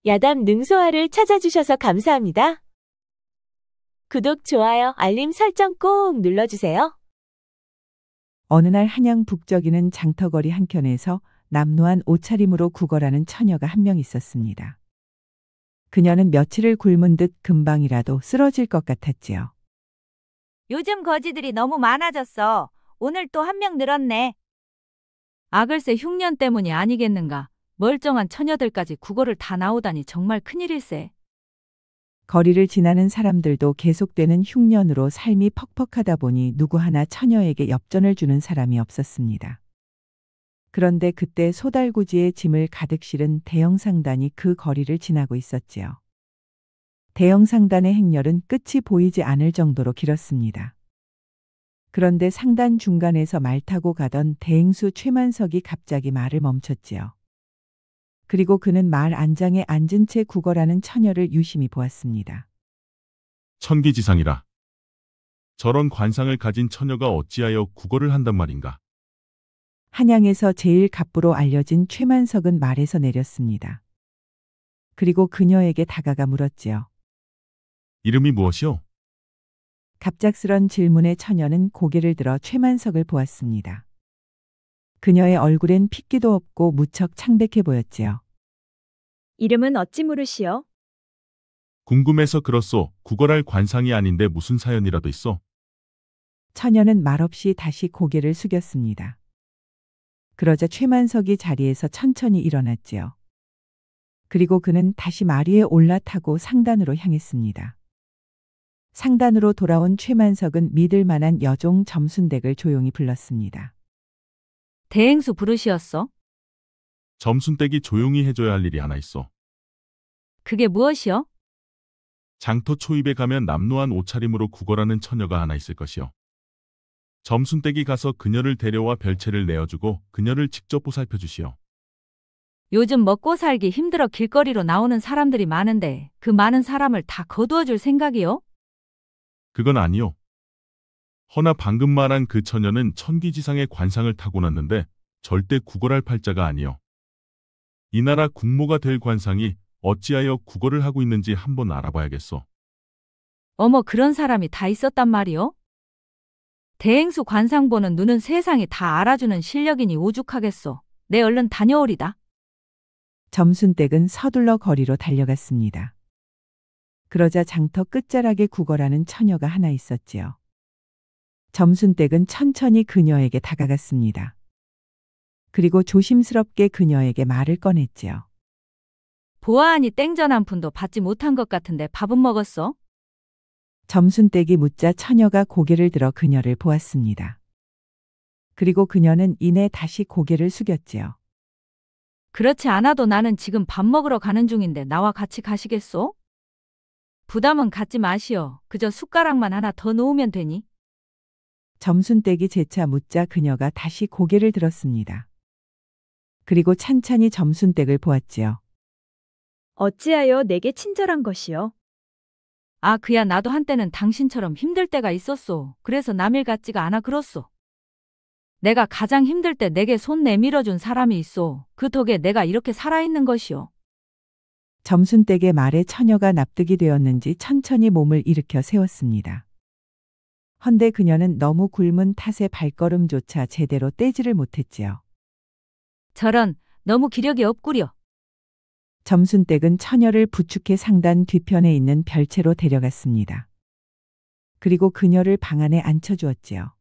야담 능소화를 찾아주셔서 감사합니다. 구독, 좋아요, 알림 설정 꼭 눌러주세요. 어느 날 한양 북적이는 장터거리 한켠에서 남노한 옷차림으로 구걸하는 처녀가 한 명 있었습니다. 그녀는 며칠을 굶은 듯 금방이라도 쓰러질 것 같았지요. 요즘 거지들이 너무 많아졌어. 오늘 또 한 명 늘었네. 글쎄 흉년 때문이 아니겠는가. 멀쩡한 처녀들까지 구걸을 다 나오다니 정말 큰일일세. 거리를 지나는 사람들도 계속되는 흉년으로 삶이 퍽퍽하다 보니 누구 하나 처녀에게 엽전을 주는 사람이 없었습니다. 그런데 그때 소달구지에 짐을 가득 실은 대형 상단이 그 거리를 지나고 있었지요. 대형 상단의 행렬은 끝이 보이지 않을 정도로 길었습니다. 그런데 상단 중간에서 말 타고 가던 대행수 최만석이 갑자기 말을 멈췄지요. 그리고 그는 말 안장에 앉은 채 구걸하는 처녀를 유심히 보았습니다. 천기지상이라. 저런 관상을 가진 처녀가 어찌하여 구걸을 한단 말인가. 한양에서 제일 갑부로 알려진 최만석은 말에서 내렸습니다. 그리고 그녀에게 다가가 물었지요. 이름이 무엇이오? 갑작스런 질문에 처녀는 고개를 들어 최만석을 보았습니다. 그녀의 얼굴엔 핏기도 없고 무척 창백해 보였지요. 이름은 어찌 물으시오? 궁금해서 그렇소. 구걸할 관상이 아닌데 무슨 사연이라도 있어? 처녀는 말없이 다시 고개를 숙였습니다. 그러자 최만석이 자리에서 천천히 일어났지요. 그리고 그는 다시 말 위에 올라타고 상단으로 향했습니다. 상단으로 돌아온 최만석은 믿을 만한 여종 점순댁을 조용히 불렀습니다. 대행수 부르시었어? 점순댁이 조용히 해줘야 할 일이 하나 있어. 그게 무엇이요? 장터 초입에 가면 남노한 옷차림으로 구걸하는 처녀가 하나 있을 것이요. 점순댁이 가서 그녀를 데려와 별채를 내어주고 그녀를 직접 보살펴 주시오. 요즘 먹고 살기 힘들어 길거리로 나오는 사람들이 많은데 그 많은 사람을 다 거두어 줄 생각이요? 그건 아니요. 허나 방금 말한 그 처녀는 천기지상의 관상을 타고났는데 절대 구걸할 팔자가 아니요. 이 나라 국모가 될 관상이 어찌하여 구걸을 하고 있는지 한번 알아봐야겠소. 어머, 그런 사람이 다 있었단 말이요? 대행수 관상 보는 눈은 세상이 다 알아주는 실력이니 오죽하겠소. 내 얼른 다녀오리다. 점순댁은 서둘러 거리로 달려갔습니다. 그러자 장터 끝자락에 구걸하는 처녀가 하나 있었지요. 점순댁은 천천히 그녀에게 다가갔습니다. 그리고 조심스럽게 그녀에게 말을 꺼냈지요. 보아하니 땡전 한 푼도 받지 못한 것 같은데 밥은 먹었어? 점순댁이 묻자 처녀가 고개를 들어 그녀를 보았습니다. 그리고 그녀는 이내 다시 고개를 숙였지요. 그렇지 않아도 나는 지금 밥 먹으러 가는 중인데 나와 같이 가시겠소? 부담은 갖지 마시오. 그저 숟가락만 하나 더 놓으면 되니. 점순댁이 재차 묻자 그녀가 다시 고개를 들었습니다. 그리고 찬찬히 점순댁을 보았지요. 어찌하여 내게 친절한 것이오? 그야 나도 한때는 당신처럼 힘들 때가 있었소. 그래서 남일 같지가 않아 그렇소. 내가 가장 힘들 때 내게 손 내밀어준 사람이 있소. 그 덕에 내가 이렇게 살아있는 것이오. 점순댁의 말에 처녀가 납득이 되었는지 천천히 몸을 일으켜 세웠습니다. 헌데 그녀는 너무 굶은 탓에 발걸음조차 제대로 떼지를 못했지요. 저런, 너무 기력이 없구려. 점순댁은 처녀를 부축해 상단 뒤편에 있는 별채로 데려갔습니다. 그리고 그녀를 방 안에 앉혀주었지요.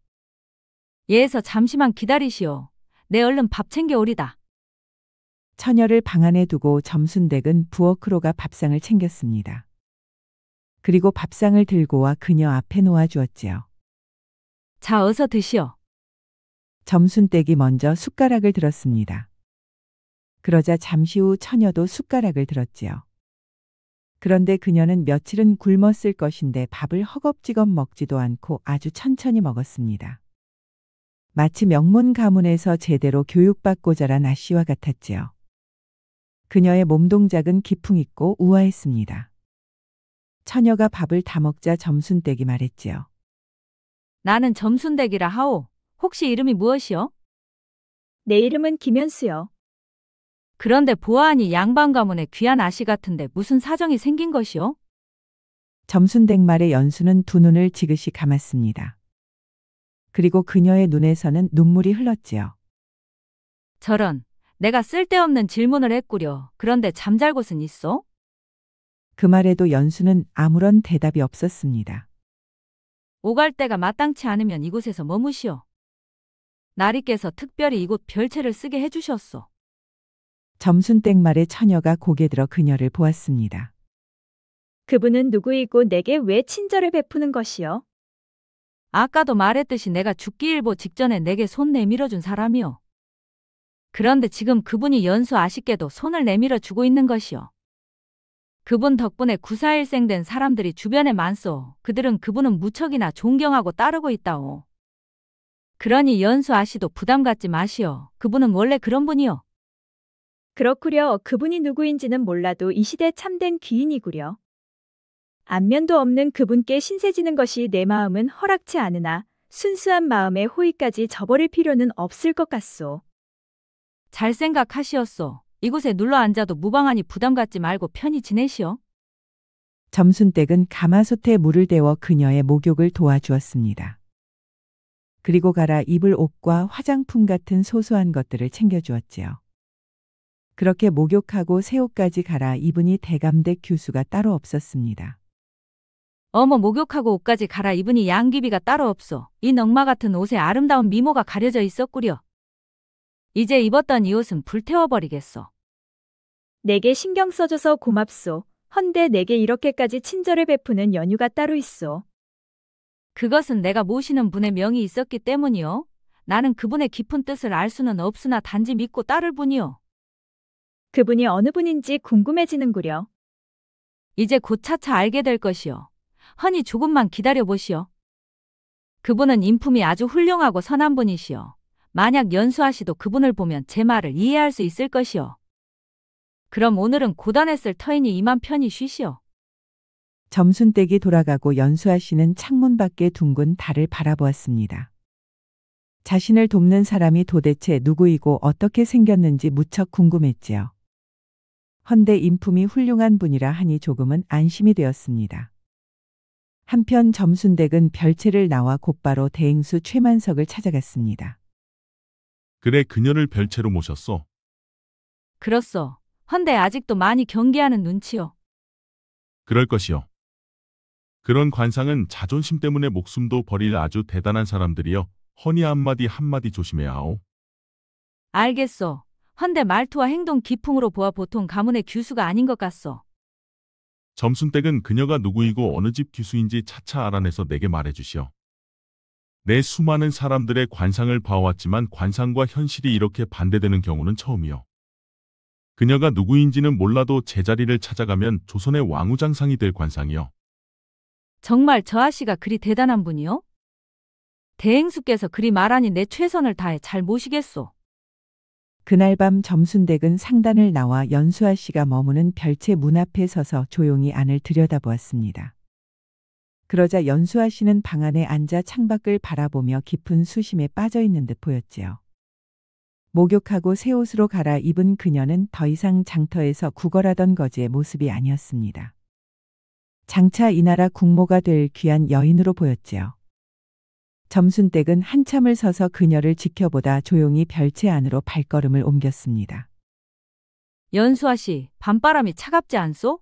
예에서 잠시만 기다리시오. 내 얼른 밥 챙겨오리다. 처녀를 방 안에 두고 점순댁은 부엌으로 가 밥상을 챙겼습니다. 그리고 밥상을 들고 와 그녀 앞에 놓아주었지요. 자, 어서 드시오. 점순댁이 먼저 숟가락을 들었습니다. 그러자 잠시 후 처녀도 숟가락을 들었지요. 그런데 그녀는 며칠은 굶었을 것인데 밥을 허겁지겁 먹지도 않고 아주 천천히 먹었습니다. 마치 명문 가문에서 제대로 교육받고 자란 아씨와 같았지요. 그녀의 몸 동작은 기풍 있고 우아했습니다. 처녀가 밥을 다 먹자 점순댁이 말했지요. 나는 점순댁이라 하오. 혹시 이름이 무엇이요? 내 이름은 김현수요. 그런데 보아하니 양반 가문의 귀한 아씨 같은데 무슨 사정이 생긴 것이요? 점순댁 말에 연수는 두 눈을 지그시 감았습니다. 그리고 그녀의 눈에서는 눈물이 흘렀지요. 저런, 내가 쓸데없는 질문을 했구려. 그런데 잠잘 곳은 있어? 그 말에도 연수는 아무런 대답이 없었습니다. 오갈 데가 마땅치 않으면 이곳에서 머무시오. 나리께서 특별히 이곳 별채를 쓰게 해주셨소. 점순댁 말에 처녀가 고개 들어 그녀를 보았습니다. 그분은 누구이고 내게 왜 친절을 베푸는 것이요? 아까도 말했듯이 내가 죽기 일보 직전에 내게 손 내밀어준 사람이요. 그런데 지금 그분이 연수 아쉽게도 손을 내밀어 주고 있는 것이요. 그분 덕분에 구사일생 된 사람들이 주변에 많소. 그들은 그분은 무척이나 존경하고 따르고 있다오. 그러니 연수 아씨도 부담 갖지 마시오. 그분은 원래 그런 분이요. 그렇구려. 그분이 누구인지는 몰라도 이 시대 참된 귀인이구려. 안면도 없는 그분께 신세지는 것이 내 마음은 허락치 않으나 순수한 마음의 호의까지 저버릴 필요는 없을 것 같소. 잘 생각하시었소. 이곳에 눌러 앉아도 무방하니 부담 갖지 말고 편히 지내시오. 점순댁은 가마솥에 물을 데워 그녀의 목욕을 도와주었습니다. 그리고 갈아 입을 옷과 화장품 같은 소소한 것들을 챙겨주었지요. 그렇게 목욕하고 새 옷까지 갈아 입으니 대감댁 교수가 따로 없었습니다. 어머, 목욕하고 옷까지 갈아입으니 양귀비가 따로 없소. 이 넝마 같은 옷에 아름다운 미모가 가려져 있었구려. 이제 입었던 이 옷은 불태워버리겠소. 내게 신경 써줘서 고맙소. 헌데 내게 이렇게까지 친절을 베푸는 연유가 따로 있소. 그것은 내가 모시는 분의 명이 있었기 때문이요. 나는 그분의 깊은 뜻을 알 수는 없으나 단지 믿고 따를 뿐이요. 그분이 어느 분인지 궁금해지는구려. 이제 곧 차차 알게 될 것이요. 허니 조금만 기다려보시오. 그분은 인품이 아주 훌륭하고 선한 분이시오. 만약 연수아씨도 그분을 보면 제 말을 이해할 수 있을 것이요. 그럼 오늘은 고단했을 터이니 이만 편히 쉬시오. 점순댁이 돌아가고 연수아 씨는 창문 밖의 둥근 달을 바라보았습니다. 자신을 돕는 사람이 도대체 누구이고 어떻게 생겼는지 무척 궁금했지요. 헌데 인품이 훌륭한 분이라 하니 조금은 안심이 되었습니다. 한편 점순댁은 별채를 나와 곧바로 대행수 최만석을 찾아갔습니다. 그래 그녀를 별채로 모셨소. 그렇소. 헌데 아직도 많이 경계하는 눈치요. 그럴 것이요. 그런 관상은 자존심 때문에 목숨도 버릴 아주 대단한 사람들이여. 허니 한마디 한마디 조심해야 하오. 알겠소. 헌데 말투와 행동 기풍으로 보아 보통 가문의 규수가 아닌 것 같소. 점순댁은 그녀가 누구이고 어느 집 규수인지 차차 알아내서 내게 말해주시오. 내 수많은 사람들의 관상을 봐왔지만 관상과 현실이 이렇게 반대되는 경우는 처음이요. 그녀가 누구인지는 몰라도 제자리를 찾아가면 조선의 왕우장상이 될 관상이요. 정말 저 아씨가 그리 대단한 분이요? 대행수께서 그리 말하니 내 최선을 다해 잘 모시겠소. 그날 밤 점순댁은 상단을 나와 연수아 씨가 머무는 별채 문 앞에 서서 조용히 안을 들여다보았습니다. 그러자 연수아 씨는 방 안에 앉아 창밖을 바라보며 깊은 수심에 빠져 있는 듯 보였지요. 목욕하고 새 옷으로 갈아입은 그녀는 더 이상 장터에서 구걸하던 거지의 모습이 아니었습니다. 장차 이 나라 국모가 될 귀한 여인으로 보였지요. 점순댁은 한참을 서서 그녀를 지켜보다 조용히 별채 안으로 발걸음을 옮겼습니다. 연수아 씨, 밤바람이 차갑지 않소?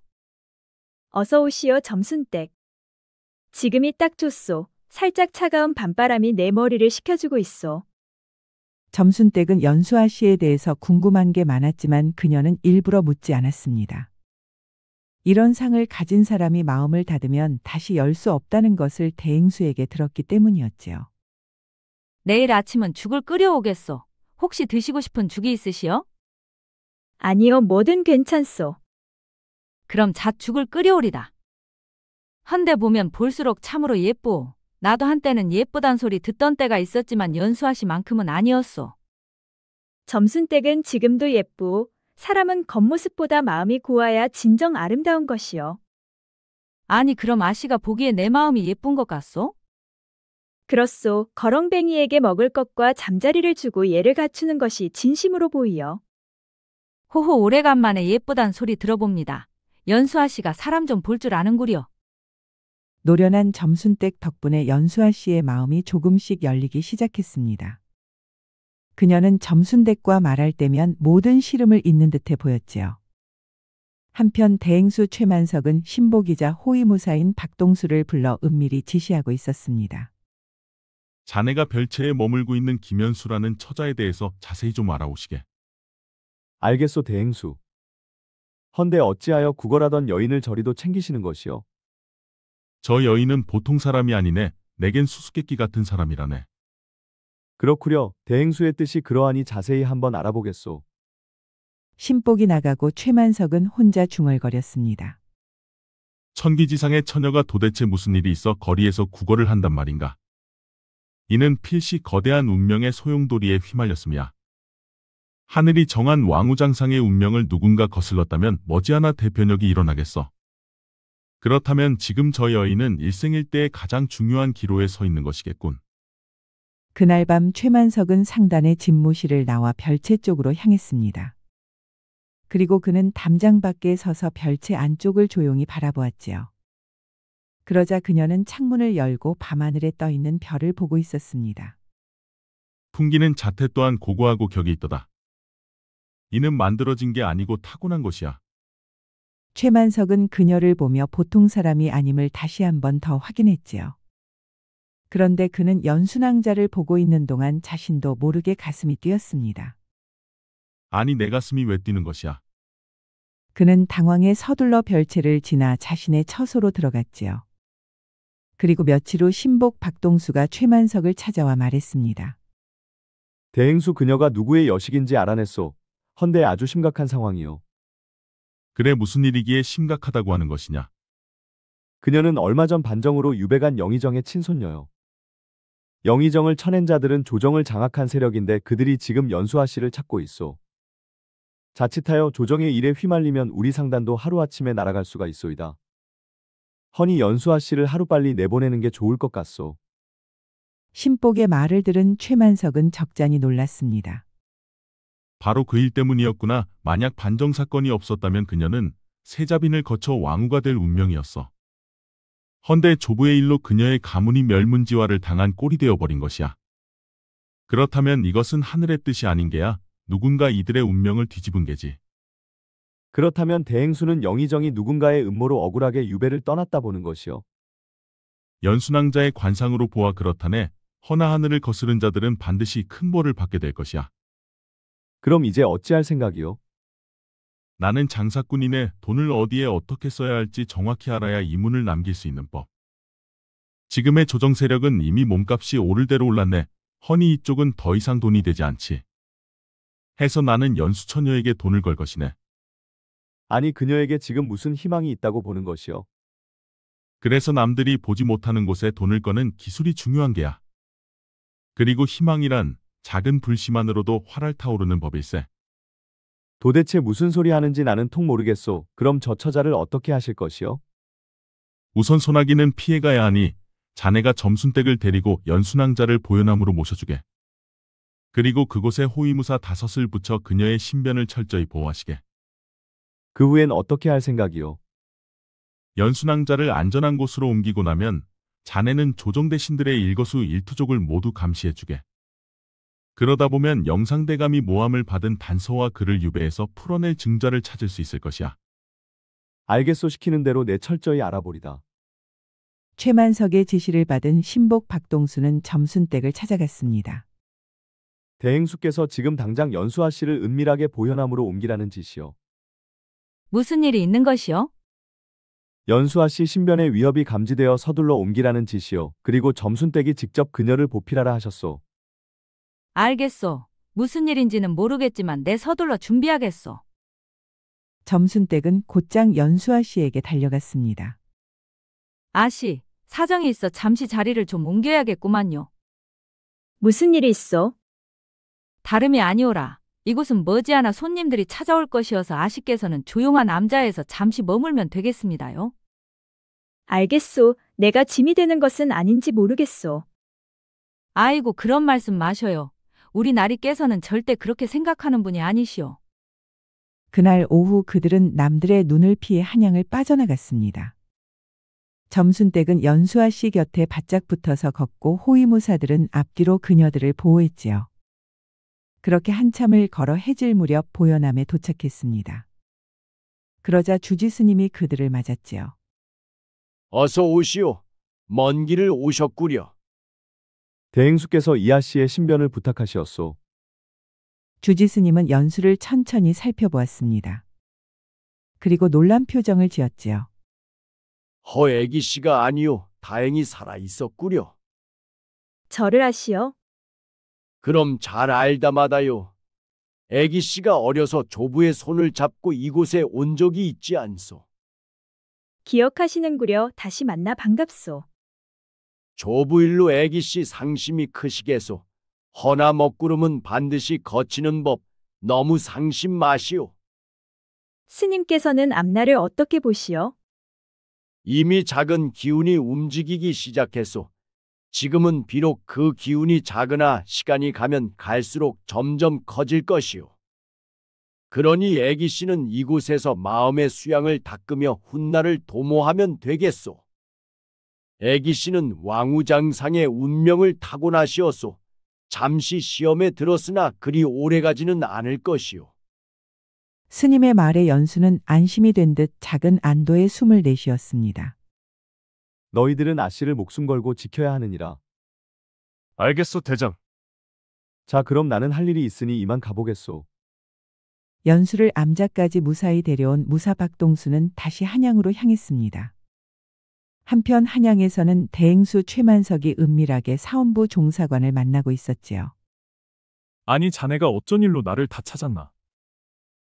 어서 오시오 점순댁. 지금이 딱 좋소. 살짝 차가운 밤바람이 내 머리를 식혀주고 있소. 점순댁은 연수아 씨에 대해서 궁금한 게 많았지만 그녀는 일부러 묻지 않았습니다. 이런 상을 가진 사람이 마음을 닫으면 다시 열 수 없다는 것을 대행수에게 들었기 때문이었지요. 내일 아침은 죽을 끓여오겠소. 혹시 드시고 싶은 죽이 있으시오? 아니요, 뭐든 괜찮소. 그럼 잣죽을 끓여오리다. 헌데 보면 볼수록 참으로 예쁘오. 나도 한때는 예쁘단 소리 듣던 때가 있었지만 연수아 씨만큼은 아니었소. 점순댁은 지금도 예쁘오. 사람은 겉모습보다 마음이 고와야 진정 아름다운 것이요. 아니 그럼 아씨가 보기에 내 마음이 예쁜 것 같소? 그렇소. 거렁뱅이에게 먹을 것과 잠자리를 주고 예를 갖추는 것이 진심으로 보이요. 호호 오래간만에 예쁘단 소리 들어봅니다. 연수아 씨가 사람 좀 볼 줄 아는구려. 노련한 점순댁 덕분에 연수아 씨의 마음이 조금씩 열리기 시작했습니다. 그녀는 점순댁과 말할 때면 모든 시름을 잇는 듯해 보였지요. 한편 대행수 최만석은 신복이자 호위무사인 박동수를 불러 은밀히 지시하고 있었습니다. 자네가 별채에 머물고 있는 김연수라는 처자에 대해서 자세히 좀 알아오시게. 알겠소 대행수. 헌데 어찌하여 구걸하던 여인을 저리도 챙기시는 것이요? 저 여인은 보통 사람이 아니네. 내겐 수수께끼 같은 사람이라네. 그렇구려. 대행수의 뜻이 그러하니 자세히 한번 알아보겠소. 신복이 나가고 최만석은 혼자 중얼거렸습니다. 천기지상의 처녀가 도대체 무슨 일이 있어 거리에서 구걸을 한단 말인가. 이는 필시 거대한 운명의 소용돌이에 휘말렸음이야. 하늘이 정한 왕우장상의 운명을 누군가 거슬렀다면 머지않아 대변역이 일어나겠어. 그렇다면 지금 저 여인은 일생일대의 가장 중요한 기로에 서 있는 것이겠군. 그날 밤 최만석은 상단의 집무실을 나와 별채 쪽으로 향했습니다. 그리고 그는 담장 밖에 서서 별채 안쪽을 조용히 바라보았지요. 그러자 그녀는 창문을 열고 밤하늘에 떠있는 별을 보고 있었습니다. 풍기는 자태 또한 고고하고 격이 있도다. 이는 만들어진 게 아니고 타고난 것이야. 최만석은 그녀를 보며 보통 사람이 아님을 다시 한번 더 확인했지요. 그런데 그는 연순왕자를 보고 있는 동안 자신도 모르게 가슴이 뛰었습니다. 아니 내 가슴이 왜 뛰는 것이야. 그는 당황해 서둘러 별채를 지나 자신의 처소로 들어갔지요. 그리고 며칠 후 신복 박동수가 최만석을 찾아와 말했습니다. 대행수 그녀가 누구의 여식인지 알아냈소. 헌데 아주 심각한 상황이요. 그래 무슨 일이기에 심각하다고 하는 것이냐. 그녀는 얼마 전 반정으로 유배간 영의정의 친손녀요. 영의정을 쳐낸 자들은 조정을 장악한 세력인데 그들이 지금 연수아 씨를 찾고 있소. 자칫하여 조정의 일에 휘말리면 우리 상단도 하루아침에 날아갈 수가 있소이다. 허니 연수아 씨를 하루빨리 내보내는 게 좋을 것 같소. 신복의 말을 들은 최만석은 적잖이 놀랐습니다. 바로 그 일 때문이었구나. 만약 반정 사건이 없었다면 그녀는 세자빈을 거쳐 왕후가 될 운명이었어. 헌데 조부의 일로 그녀의 가문이 멸문지화를 당한 꼴이 되어버린 것이야. 그렇다면 이것은 하늘의 뜻이 아닌 게야. 누군가 이들의 운명을 뒤집은 게지. 그렇다면 대행수는 영의정이 누군가의 음모로 억울하게 유배를 떠났다 보는 것이요. 연순왕자의 관상으로 보아 그렇다네. 허나 하늘을 거스른 자들은 반드시 큰 벌을 받게 될 것이야. 그럼 이제 어찌할 생각이요? 나는 장사꾼이네. 돈을 어디에 어떻게 써야 할지 정확히 알아야 이문을 남길 수 있는 법. 지금의 조정 세력은 이미 몸값이 오를 대로 올랐네. 허니 이쪽은 더 이상 돈이 되지 않지. 해서 나는 연수처녀에게 돈을 걸 것이네. 아니 그녀에게 지금 무슨 희망이 있다고 보는 것이요? 그래서 남들이 보지 못하는 곳에 돈을 거는 기술이 중요한 게야. 그리고 희망이란 작은 불씨만으로도 활알 타오르는 법일세. 도대체 무슨 소리 하는지 나는 통 모르겠소. 그럼 저 처자를 어떻게 하실 것이요? 우선 소나기는 피해가야 하니 자네가 점순댁을 데리고 연순왕자를 보현함으로 모셔주게. 그리고 그곳에 호위무사 5을 붙여 그녀의 신변을 철저히 보호하시게. 그 후엔 어떻게 할 생각이요? 연순왕자를 안전한 곳으로 옮기고 나면 자네는 조정 대신들의 일거수일투족을 모두 감시해주게. 그러다 보면 영상대감이 모함을 받은 단서와 그를 유배해서 풀어낼 증자를 찾을 수 있을 것이야. 알겠소. 시키는 대로 내 철저히 알아보리다. 최만석의 지시를 받은 신복 박동수는 점순댁을 찾아갔습니다. 대행수께서 지금 당장 연수아 씨를 은밀하게 보현함으로 옮기라는 지시요. 무슨 일이 있는 것이요? 연수아 씨 신변의 위협이 감지되어 서둘러 옮기라는 지시요. 그리고 점순댁이 직접 그녀를 보필하라 하셨소. 알겠소. 무슨 일인지는 모르겠지만 내 서둘러 준비하겠소. 점순댁은 곧장 연수아 씨에게 달려갔습니다. 아씨, 사정이 있어 잠시 자리를 좀 옮겨야겠구만요. 무슨 일이 있어? 다름이 아니오라. 이곳은 머지않아 손님들이 찾아올 것이어서 아씨께서는 조용한 암자에서 잠시 머물면 되겠습니다요. 알겠소. 내가 짐이 되는 것은 아닌지 모르겠소. 아이고 그런 말씀 마셔요. 우리 나리께서는 절대 그렇게 생각하는 분이 아니시오. 그날 오후 그들은 남들의 눈을 피해 한양을 빠져나갔습니다. 점순댁은 연수아 씨 곁에 바짝 붙어서 걷고 호위무사들은 앞뒤로 그녀들을 보호했지요. 그렇게 한참을 걸어 해질 무렵 보현암에 도착했습니다. 그러자 주지 스님이 그들을 맞았지요. 어서 오시오. 먼 길을 오셨구려. 대행수께서 이하 씨의 신변을 부탁하시었소. 주지 스님은 연수를 천천히 살펴보았습니다. 그리고 놀란 표정을 지었지요. 허애기 씨가 아니오. 다행히 살아 있었구려. 절을 하시오. 그럼 잘 알다마다요. 애기 씨가 어려서 조부의 손을 잡고 이곳에 온 적이 있지 않소. 기억하시는구려. 다시 만나 반갑소. 조부일로 애기 씨 상심이 크시게소. 허나 먹구름은 반드시 거치는 법. 너무 상심 마시오. 스님께서는 앞날을 어떻게 보시오? 이미 작은 기운이 움직이기 시작했소. 지금은 비록 그 기운이 작으나 시간이 가면 갈수록 점점 커질 것이오. 그러니 애기 씨는 이곳에서 마음의 수양을 닦으며 훗날을 도모하면 되겠소. 애기 씨는 왕우장상의 운명을 타고나시었소. 잠시 시험에 들었으나 그리 오래가지는 않을 것이오. 스님의 말에 연수는 안심이 된 듯 작은 안도의 숨을 내쉬었습니다. 너희들은 아씨를 목숨 걸고 지켜야 하느니라. 알겠소, 대장. 자, 그럼 나는 할 일이 있으니 이만 가보겠소. 연수를 암자까지 무사히 데려온 무사 박동수는 다시 한양으로 향했습니다. 한편 한양에서는 대행수 최만석이 은밀하게 사원부 종사관을 만나고 있었지요. 아니, 자네가 어쩐 일로 나를 다 찾았나?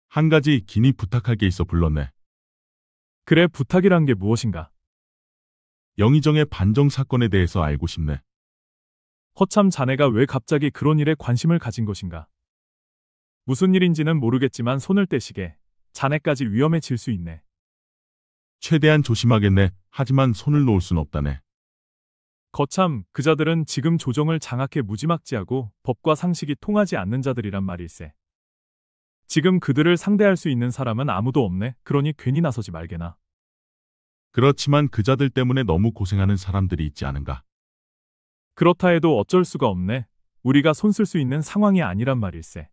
한 가지 긴히 부탁할 게 있어 불렀네. 그래, 부탁이란 게 무엇인가? 영의정의 반정 사건에 대해서 알고 싶네. 허참 자네가 왜 갑자기 그런 일에 관심을 가진 것인가? 무슨 일인지는 모르겠지만 손을 떼시게 자네까지 위험해질 수 있네. 최대한 조심하겠네. 하지만 손을 놓을 순 없다네. 거참, 그자들은 지금 조정을 장악해 무지막지하고 법과 상식이 통하지 않는 자들이란 말일세. 지금 그들을 상대할 수 있는 사람은 아무도 없네. 그러니 괜히 나서지 말게나. 그렇지만 그자들 때문에 너무 고생하는 사람들이 있지 않은가. 그렇다 해도 어쩔 수가 없네. 우리가 손쓸 수 있는 상황이 아니란 말일세.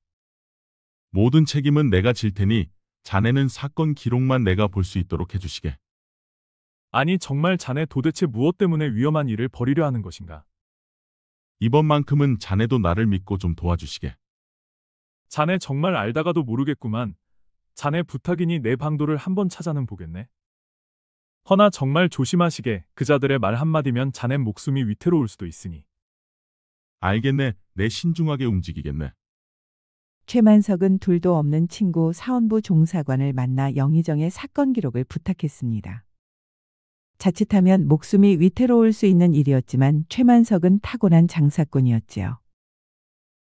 모든 책임은 내가 질 테니 자네는 사건 기록만 내가 볼 수 있도록 해주시게. 아니, 정말 자네 도대체 무엇 때문에 위험한 일을 벌이려 하는 것인가? 이번만큼은 자네도 나를 믿고 좀 도와주시게. 자네 정말 알다가도 모르겠구만. 자네 부탁이니 내 방도를 한번 찾아는 보겠네. 허나 정말 조심하시게. 그자들의 말 한마디면 자네 목숨이 위태로울 수도 있으니. 알겠네. 내 신중하게 움직이겠네. 최만석은 둘도 없는 친구 사원부 종사관을 만나 영의정의 사건 기록을 부탁했습니다. 자칫하면 목숨이 위태로울 수 있는 일이었지만 최만석은 타고난 장사꾼이었지요.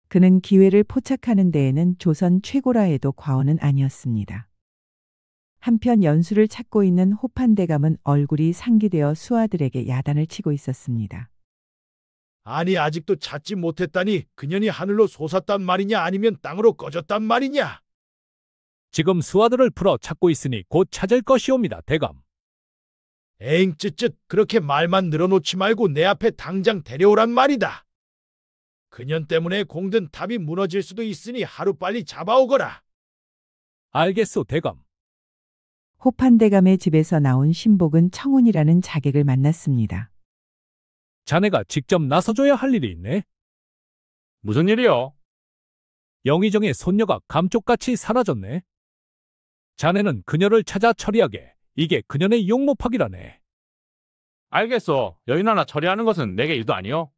그는 기회를 포착하는 데에는 조선 최고라 해도 과언은 아니었습니다. 한편 연수를 찾고 있는 호판대감은 얼굴이 상기되어 수하들에게 야단을 치고 있었습니다. 아니 아직도 찾지 못했다니 그년이 하늘로 솟았단 말이냐 아니면 땅으로 꺼졌단 말이냐? 지금 수하들을 풀어 찾고 있으니 곧 찾을 것이옵니다, 대감. 에잉 쯧쯧 그렇게 말만 늘어놓지 말고 내 앞에 당장 데려오란 말이다. 그년 때문에 공든 탑이 무너질 수도 있으니 하루빨리 잡아오거라. 알겠소, 대감. 호판대감의 집에서 나온 신복은 청운이라는 자객을 만났습니다. 자네가 직접 나서줘야 할 일이 있네. 무슨 일이요? 영의정의 손녀가 감쪽같이 사라졌네. 자네는 그녀를 찾아 처리하게. 이게 그녀의 용모팍이라네. 알겠소. 여인 하나 처리하는 것은 내게 일도 아니오.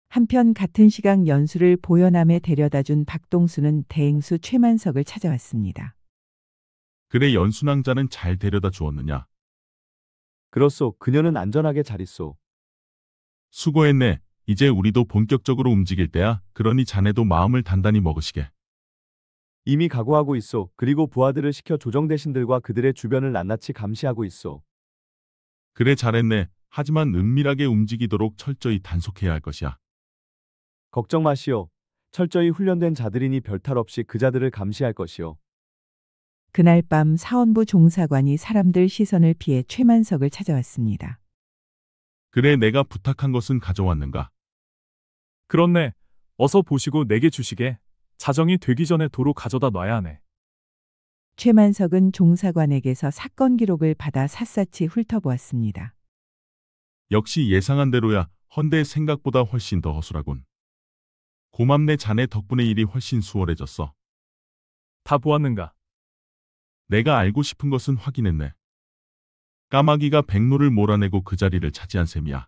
한편 같은 시각 연수를 보현암에 데려다준 박동수는 대행수 최만석을 찾아왔습니다. 그래 연순왕자는 잘 데려다 주었느냐? 그렇소. 그녀는 안전하게 잘 있소. 수고했네. 이제 우리도 본격적으로 움직일 때야. 그러니 자네도 마음을 단단히 먹으시게. 이미 각오하고 있소. 그리고 부하들을 시켜 조정 대신들과 그들의 주변을 낱낱이 감시하고 있소. 그래 잘했네. 하지만 은밀하게 움직이도록 철저히 단속해야 할 것이야. 걱정 마시오. 철저히 훈련된 자들이니 별탈 없이 그자들을 감시할 것이오. 그날 밤 사원부 종사관이 사람들 시선을 피해 최만석을 찾아왔습니다. 그래 내가 부탁한 것은 가져왔는가? 그렇네. 어서 보시고 내게 주시게. 자정이 되기 전에 도로 가져다 놔야 하네. 최만석은 종사관에게서 사건 기록을 받아 샅샅이 훑어보았습니다. 역시 예상한 대로야. 헌데 생각보다 훨씬 더 허술하군. 고맙네 자네 덕분에 일이 훨씬 수월해졌어. 다 보았는가? 내가 알고 싶은 것은 확인했네. 까마귀가 백로를 몰아내고 그 자리를 차지한 셈이야.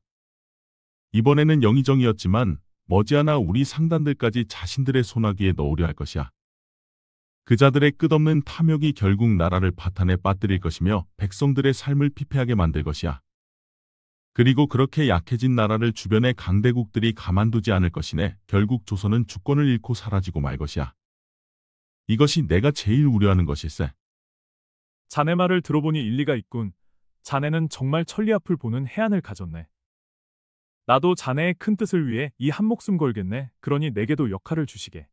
이번에는 영의정이었지만 머지않아 우리 상단들까지 자신들의 손아귀에 넣으려 할 것이야. 그자들의 끝없는 탐욕이 결국 나라를 파탄에 빠뜨릴 것이며 백성들의 삶을 피폐하게 만들 것이야. 그리고 그렇게 약해진 나라를 주변의 강대국들이 가만두지 않을 것이네. 결국 조선은 주권을 잃고 사라지고 말 것이야. 이것이 내가 제일 우려하는 것일세. 자네 말을 들어보니 일리가 있군. 자네는 정말 천리 앞을 보는 해안을 가졌네. 나도 자네의 큰 뜻을 위해 이 한 목숨 걸겠네. 그러니 내게도 역할을 주시게.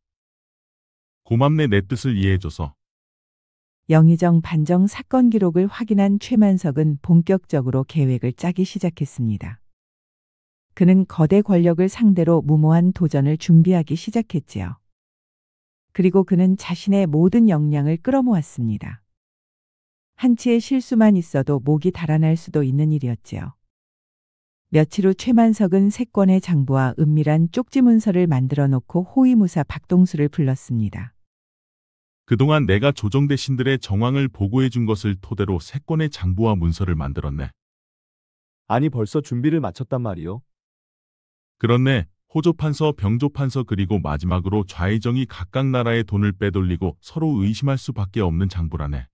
고맙네 내 뜻을 이해해줘서. 영의정 반정 사건 기록을 확인한 최만석은 본격적으로 계획을 짜기 시작했습니다. 그는 거대 권력을 상대로 무모한 도전을 준비하기 시작했지요. 그리고 그는 자신의 모든 역량을 끌어모았습니다. 한치의 실수만 있어도 목이 달아날 수도 있는 일이었지요. 며칠 후 최만석은 세권의 장부와 은밀한 쪽지 문서를 만들어 놓고 호위무사 박동수를 불렀습니다. 그동안 내가 조정 대신들의 정황을 보고해 준 것을 토대로 세권의 장부와 문서를 만들었네. 아니 벌써 준비를 마쳤단 말이요? 그렇네. 호조판서, 병조판서 그리고 마지막으로 좌의정이 각각 나라의 돈을 빼돌리고 서로 의심할 수밖에 없는 장부라네.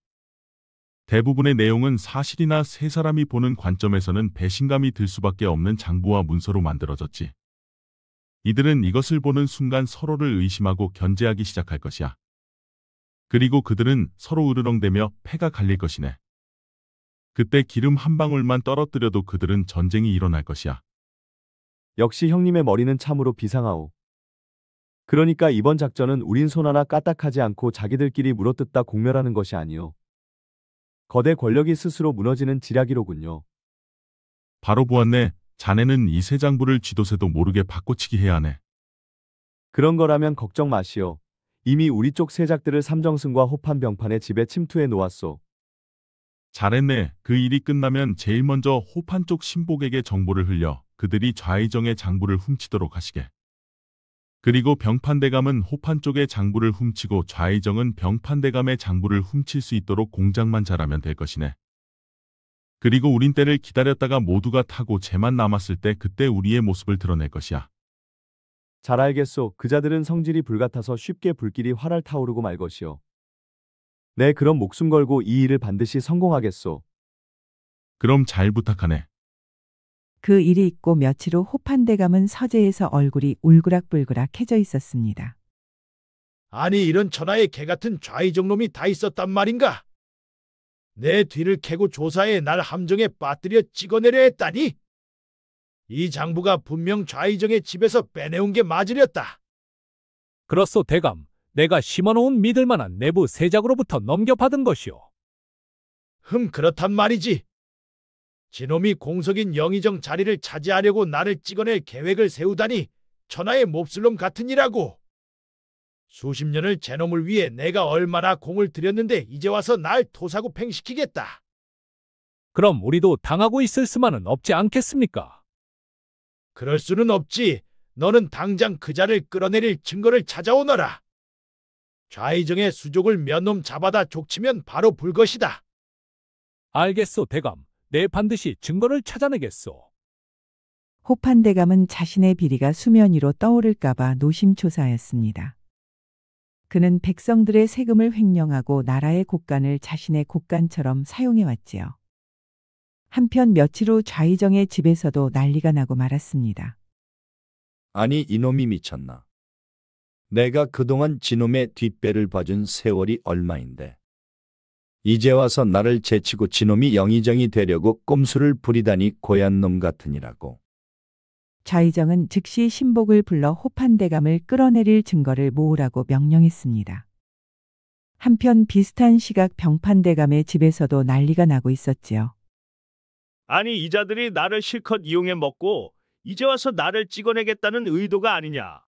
대부분의 내용은 사실이나 세 사람이 보는 관점에서는 배신감이 들 수밖에 없는 장부와 문서로 만들어졌지. 이들은 이것을 보는 순간 서로를 의심하고 견제하기 시작할 것이야. 그리고 그들은 서로 으르렁대며 패가 갈릴 것이네. 그때 기름 한 방울만 떨어뜨려도 그들은 전쟁이 일어날 것이야. 역시 형님의 머리는 참으로 비상하오. 그러니까 이번 작전은 우린 손 하나 까딱하지 않고 자기들끼리 물어뜯다 공멸하는 것이 아니오. 거대 권력이 스스로 무너지는 지략이로군요. 바로 보았네. 자네는 이 새 장부를 쥐도새도 모르게 바꿔치기 해야 하네. 그런 거라면 걱정 마시오. 이미 우리 쪽 세작들을 삼정승과 호판병판의 집에 침투해 놓았소. 잘했네. 그 일이 끝나면 제일 먼저 호판 쪽 신복에게 정보를 흘려 그들이 좌의정의 장부를 훔치도록 하시게. 그리고 병판대감은 호판 쪽의 장부를 훔치고 좌의정은 병판대감의 장부를 훔칠 수 있도록 공작만 잘하면 될 것이네. 그리고 우린 때를 기다렸다가 모두가 타고 재만 남았을 때 그때 우리의 모습을 드러낼 것이야. 잘 알겠소. 그자들은 성질이 불같아서 쉽게 불길이 활활 타오르고 말 것이오. 네, 그럼 목숨 걸고 이 일을 반드시 성공하겠소. 그럼 잘 부탁하네. 그 일이 있고 며칠 후 호판대감은 서재에서 얼굴이 울그락불그락해져 있었습니다. 아니 이런 천하의 개같은 좌의정 놈이 다 있었단 말인가? 내 뒤를 캐고 조사해 날 함정에 빠뜨려 찍어내려 했다니? 이 장부가 분명 좌의정의 집에서 빼내온 게 맞으렸다. 그렇소 대감. 내가 심어놓은 믿을만한 내부 세작으로부터 넘겨받은 것이오. 그렇단 말이지. 지놈이 공석인 영의정 자리를 차지하려고 나를 찍어낼 계획을 세우다니 천하의 몹쓸놈 같으니라고. 수십 년을 제놈을 위해 내가 얼마나 공을 들였는데 이제 와서 날 토사구팽시키겠다. 그럼 우리도 당하고 있을 수만은 없지 않겠습니까? 그럴 수는 없지. 너는 당장 그 자를 끌어내릴 증거를 찾아오너라. 좌의정의 수족을 몇 놈 잡아다 족치면 바로 불 것이다. 알겠소 대감. 내 반드시 증거를 찾아내겠소. 호판대감은 자신의 비리가 수면 위로 떠오를까봐 노심초사하였습니다. 그는 백성들의 세금을 횡령하고 나라의 곳간을 자신의 곳간처럼 사용해왔지요. 한편 며칠 후 좌의정의 집에서도 난리가 나고 말았습니다. 아니 이놈이 미쳤나. 내가 그동안 지놈의 뒷배를 봐준 세월이 얼마인데. 이제 와서 나를 제치고 지놈이 영의정이 되려고 꼼수를 부리다니 고얀 놈 같으니라고. 좌의정은 즉시 신복을 불러 호판대감을 끌어내릴 증거를 모으라고 명령했습니다. 한편 비슷한 시각 병판대감의 집에서도 난리가 나고 있었지요. 아니 이자들이 나를 실컷 이용해 먹고 이제 와서 나를 찍어내겠다는 의도가 아니냐.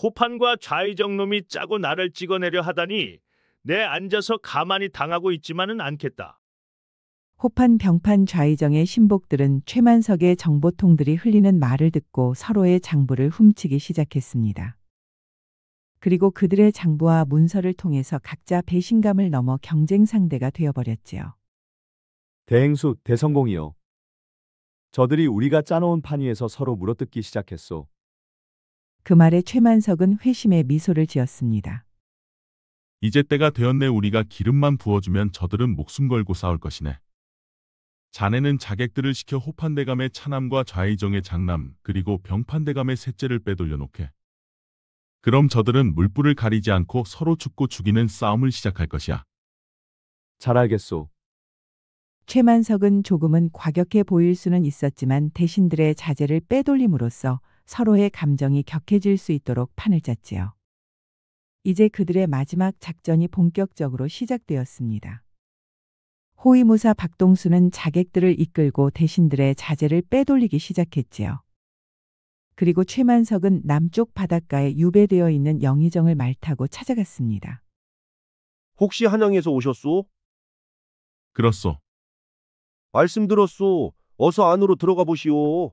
호판과 좌의정 놈이 짜고 나를 찍어내려 하다니 내 앉아서 가만히 당하고 있지만은 않겠다. 호판 병판 좌의정의 신복들은 최만석의 정보통들이 흘리는 말을 듣고 서로의 장부를 훔치기 시작했습니다. 그리고 그들의 장부와 문서를 통해서 각자 배신감을 넘어 경쟁 상대가 되어버렸지요. 대행수, 대성공이요. 저들이 우리가 짜놓은 판 위에서 서로 물어뜯기 시작했소. 그 말에 최만석은 회심의 미소를 지었습니다. 이제 때가 되었네. 우리가 기름만 부어주면 저들은 목숨 걸고 싸울 것이네. 자네는 자객들을 시켜 호판대감의 차남과 좌의정의 장남 그리고 병판대감의 셋째를 빼돌려 놓게. 그럼 저들은 물불을 가리지 않고 서로 죽고 죽이는 싸움을 시작할 것이야. 잘 알겠소. 최만석은 조금은 과격해 보일 수는 있었지만 대신들의 자제를 빼돌림으로써 서로의 감정이 격해질 수 있도록 판을 짰지요. 이제 그들의 마지막 작전이 본격적으로 시작되었습니다. 호위무사 박동수는 자객들을 이끌고 대신들의 자제를 빼돌리기 시작했지요. 그리고 최만석은 남쪽 바닷가에 유배되어 있는 영의정을 말타고 찾아갔습니다. 혹시 한양에서 오셨소? 그렇소. 말씀 들었소. 어서 안으로 들어가 보시오.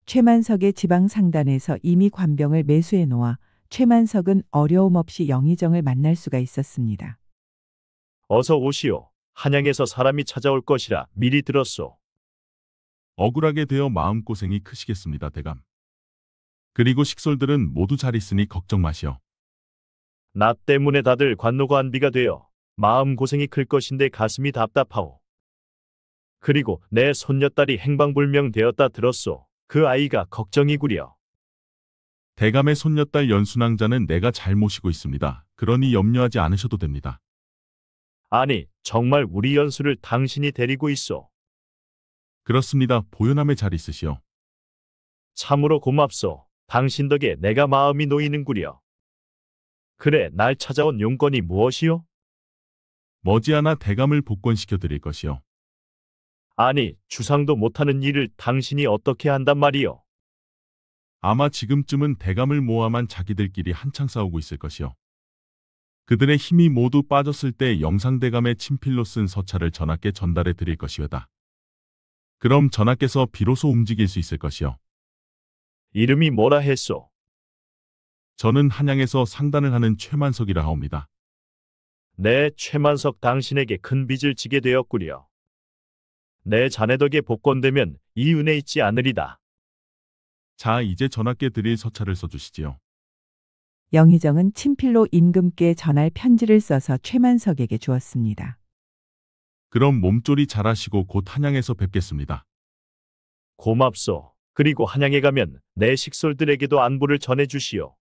최만석의 지방 상단에서 이미 관병을 매수해 놓아 최만석은 어려움 없이 영의정을 만날 수가 있었습니다. 어서 오시오. 한양에서 사람이 찾아올 것이라 미리 들었소. 억울하게 되어 마음고생이 크시겠습니다, 대감. 그리고 식솔들은 모두 잘 있으니 걱정 마시오. 나 때문에 다들 관노관비가 되어 마음고생이 클 것인데 가슴이 답답하오. 그리고 내 손녀딸이 행방불명 되었다 들었소. 그 아이가 걱정이구려. 대감의 손녀딸 연순왕자는 내가 잘 모시고 있습니다. 그러니 염려하지 않으셔도 됩니다. 아니, 정말 우리 연수를 당신이 데리고 있소. 그렇습니다. 보요남에 잘 있으시오. 참으로 고맙소. 당신 덕에 내가 마음이 놓이는구려. 그래, 날 찾아온 용건이 무엇이오? 머지않아 대감을 복권시켜 드릴 것이오. 아니, 주상도 못하는 일을 당신이 어떻게 한단 말이오? 아마 지금쯤은 대감을 모함한 자기들끼리 한창 싸우고 있을 것이오. 그들의 힘이 모두 빠졌을 때 영상대감의 친필로 쓴 서찰을 전하께 전달해 드릴 것이오다. 그럼 전하께서 비로소 움직일 수 있을 것이오. 이름이 뭐라 했소? 저는 한양에서 상단을 하는 최만석이라 하옵니다. 네, 최만석 당신에게 큰 빚을 지게 되었구려. 내 자네 덕에 복권되면 이 은혜 잊지 않으리다. 자, 이제 전하께 드릴 서찰을 써주시지요. 영의정은 친필로 임금께 전할 편지를 써서 최만석에게 주었습니다. 그럼 몸조리 잘하시고 곧 한양에서 뵙겠습니다. 고맙소. 그리고 한양에 가면 내 식솔들에게도 안부를 전해주시오.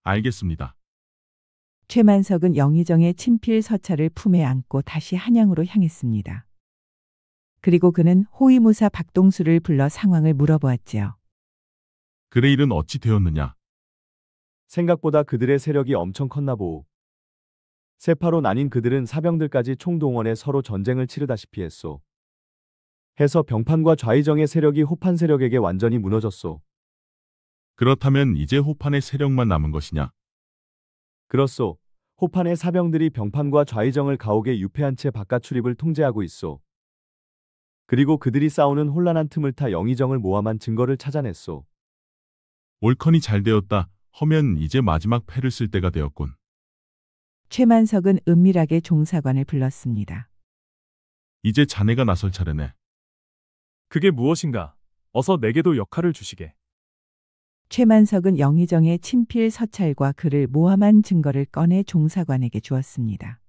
알겠습니다. 최만석은 영의정의 친필 서찰을 품에 안고 다시 한양으로 향했습니다. 그리고 그는 호위무사 박동수를 불러 상황을 물어보았지요. 그래, 일은 어찌 되었느냐? 생각보다 그들의 세력이 엄청 컸나 보오. 세파로 나뉜 그들은 사병들까지 총동원해 서로 전쟁을 치르다시피 했소. 해서 병판과 좌의정의 세력이 호판 세력에게 완전히 무너졌소. 그렇다면 이제 호판의 세력만 남은 것이냐? 그렇소. 호판의 사병들이 병판과 좌의정을 가옥에 유폐한 채 바깥 출입을 통제하고 있소. 그리고 그들이 싸우는 혼란한 틈을 타 영의정을 모함한 증거를 찾아냈소. 옳거니 잘 되었다. 허면 이제 마지막 패를 쓸 때가 되었군. 최만석은 은밀하게 종사관을 불렀습니다. 이제 자네가 나설 차례네. 그게 무엇인가? 어서 내게도 역할을 주시게. 최만석은 영의정의 친필 서찰과 그를 모함한 증거를 꺼내 종사관에게 주었습니다.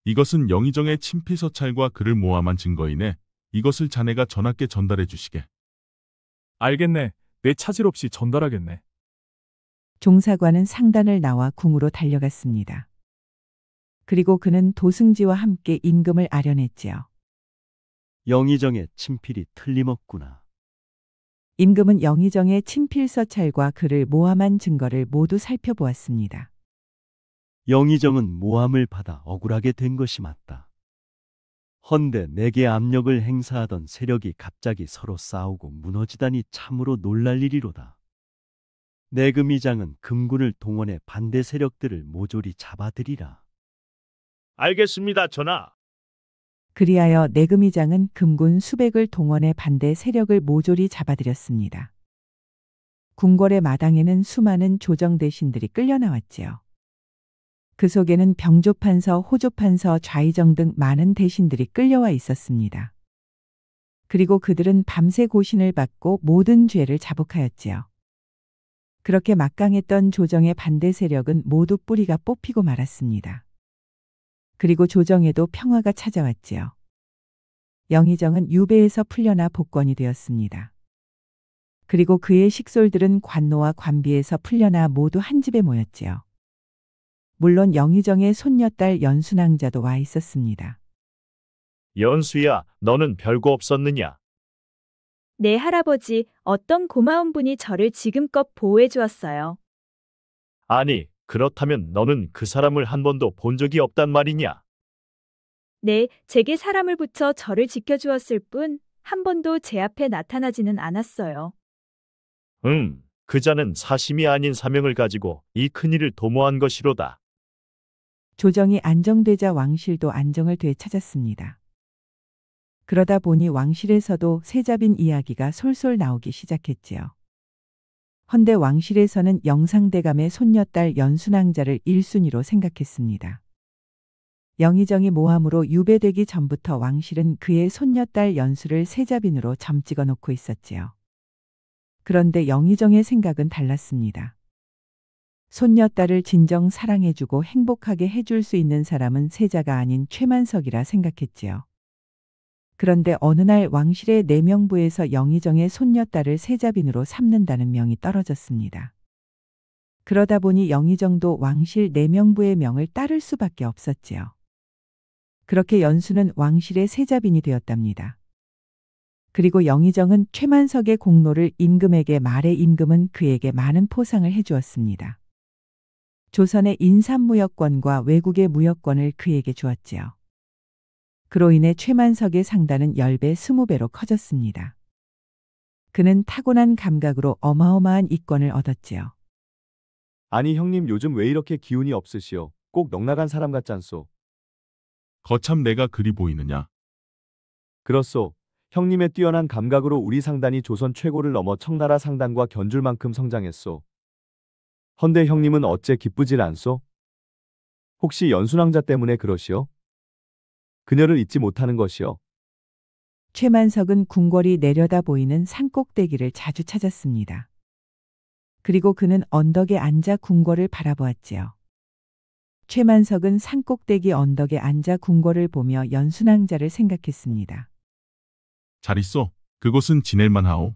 이것은 영의정의 친필 서찰과 그를 모함한 증거이네. 이것을 자네가 전하께 전달해 주시게. 알겠네. 내 차질 없이 전달하겠네. 종사관은 상단을 나와 궁으로 달려갔습니다. 그리고 그는 도승지와 함께 임금을 아련했지요. 영의정의 친필이 틀림없구나. 임금은 영의정의 친필 서찰과 그를 모함한 증거를 모두 살펴보았습니다. 영의정은 모함을 받아 억울하게 된 것이 맞다. 헌데 내게 압력을 행사하던 세력이 갑자기 서로 싸우고 무너지다니 참으로 놀랄 일이로다. 내금의장은 금군을 동원해 반대 세력들을 모조리 잡아들이라. 알겠습니다, 전하. 그리하여 내금의장은 금군 수백을 동원해 반대 세력을 모조리 잡아들였습니다. 궁궐의 마당에는 수많은 조정 대신들이 끌려 나왔지요. 그 속에는 병조판서, 호조판서, 좌의정 등 많은 대신들이 끌려와 있었습니다. 그리고 그들은 밤새 고신을 받고 모든 죄를 자복하였지요. 그렇게 막강했던 조정의 반대 세력은 모두 뿌리가 뽑히고 말았습니다. 그리고 조정에도 평화가 찾아왔지요. 영의정은 유배에서 풀려나 복권이 되었습니다. 그리고 그의 식솔들은 관노와 관비에서 풀려나 모두 한 집에 모였지요. 물론 영의정의 손녀딸 연순왕자도 와 있었습니다. 연수야, 너는 별거 없었느냐? 네, 할아버지, 어떤 고마운 분이 저를 지금껏 보호해 주었어요. 아니, 그렇다면 너는 그 사람을 한 번도 본 적이 없단 말이냐? 네, 제게 사람을 붙여 저를 지켜주었을 뿐, 한 번도 제 앞에 나타나지는 않았어요. 그자는 사심이 아닌 사명을 가지고 이 큰일을 도모한 것이로다. 조정이 안정되자 왕실도 안정을 되찾았습니다. 그러다 보니 왕실에서도 세자빈 이야기가 솔솔 나오기 시작했지요. 헌데 왕실에서는 영상대감의 손녀딸 연순왕자를 1순위로 생각했습니다. 영의정이 모함으로 유배되기 전부터 왕실은 그의 손녀딸 연수를 세자빈으로 점 찍어 놓고 있었지요. 그런데 영의정의 생각은 달랐습니다. 손녀딸을 진정 사랑해주고 행복하게 해줄 수 있는 사람은 세자가 아닌 최만석이라 생각했지요. 그런데 어느 날 왕실의 내명부에서 영의정의 손녀딸을 세자빈으로 삼는다는 명이 떨어졌습니다. 그러다 보니 영의정도 왕실 내명부의 명을 따를 수밖에 없었지요. 그렇게 연수는 왕실의 세자빈이 되었답니다. 그리고 영의정은 최만석의 공로를 임금에게 말해 임금은 그에게 많은 포상을 해주었습니다. 조선의 인삼무역권과 외국의 무역권을 그에게 주었지요. 그로 인해 최만석의 상단은 10배, 20배로 커졌습니다. 그는 타고난 감각으로 어마어마한 이권을 얻었지요. 아니 형님 요즘 왜 이렇게 기운이 없으시오? 꼭 넉나간 사람 같잖소. 거참 내가 그리 보이느냐? 그렇소. 형님의 뛰어난 감각으로 우리 상단이 조선 최고를 넘어 청나라 상단과 견줄 만큼 성장했소. 헌데 형님은 어째 기쁘질 않소? 혹시 연순왕자 때문에 그러시오? 그녀를 잊지 못하는 것이요. 최만석은 궁궐이 내려다 보이는 산꼭대기를 자주 찾았습니다. 그리고 그는 언덕에 앉아 궁궐을 바라보았지요. 최만석은 산꼭대기 언덕에 앉아 궁궐을 보며 연순왕자를 생각했습니다. 잘 있어. 그곳은 지낼만 하오.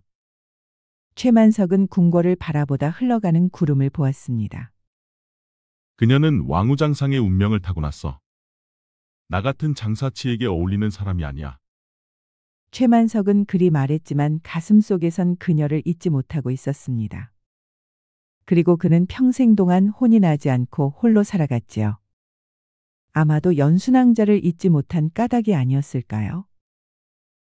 최만석은 궁궐을 바라보다 흘러가는 구름을 보았습니다. 그녀는 왕우장상의 운명을 타고났어. 나 같은 장사치에게 어울리는 사람이 아니야. 최만석은 그리 말했지만 가슴속에선 그녀를 잊지 못하고 있었습니다. 그리고 그는 평생 동안 혼이 나지 않고 홀로 살아갔지요. 아마도 연순왕자를 잊지 못한 까닭이 아니었을까요?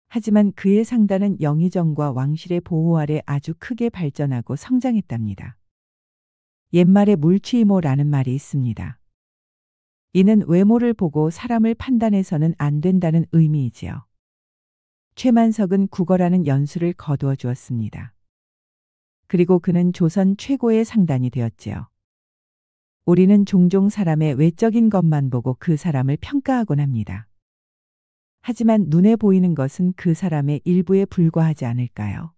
하지만 그의 상단은 영의정과 왕실의 보호 아래 아주 크게 발전하고 성장했답니다. 옛말에 물취이모라는 말이 있습니다. 이는 외모를 보고 사람을 판단해서는 안 된다는 의미이지요. 최만석은 국어라는 연수를 거두어 주었습니다. 그리고 그는 조선 최고의 상단이 되었지요. 우리는 종종 사람의 외적인 것만 보고 그 사람을 평가하곤 합니다. 하지만 눈에 보이는 것은 그 사람의 일부에 불과하지 않을까요?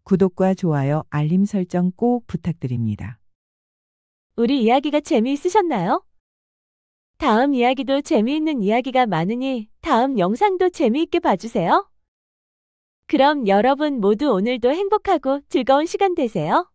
구독과 좋아요, 알림 설정 꼭 부탁드립니다. 우리 이야기가 재미있으셨나요? 다음 이야기도 재미있는 이야기가 많으니 다음 영상도 재미있게 봐주세요. 그럼 여러분 모두 오늘도 행복하고 즐거운 시간 되세요.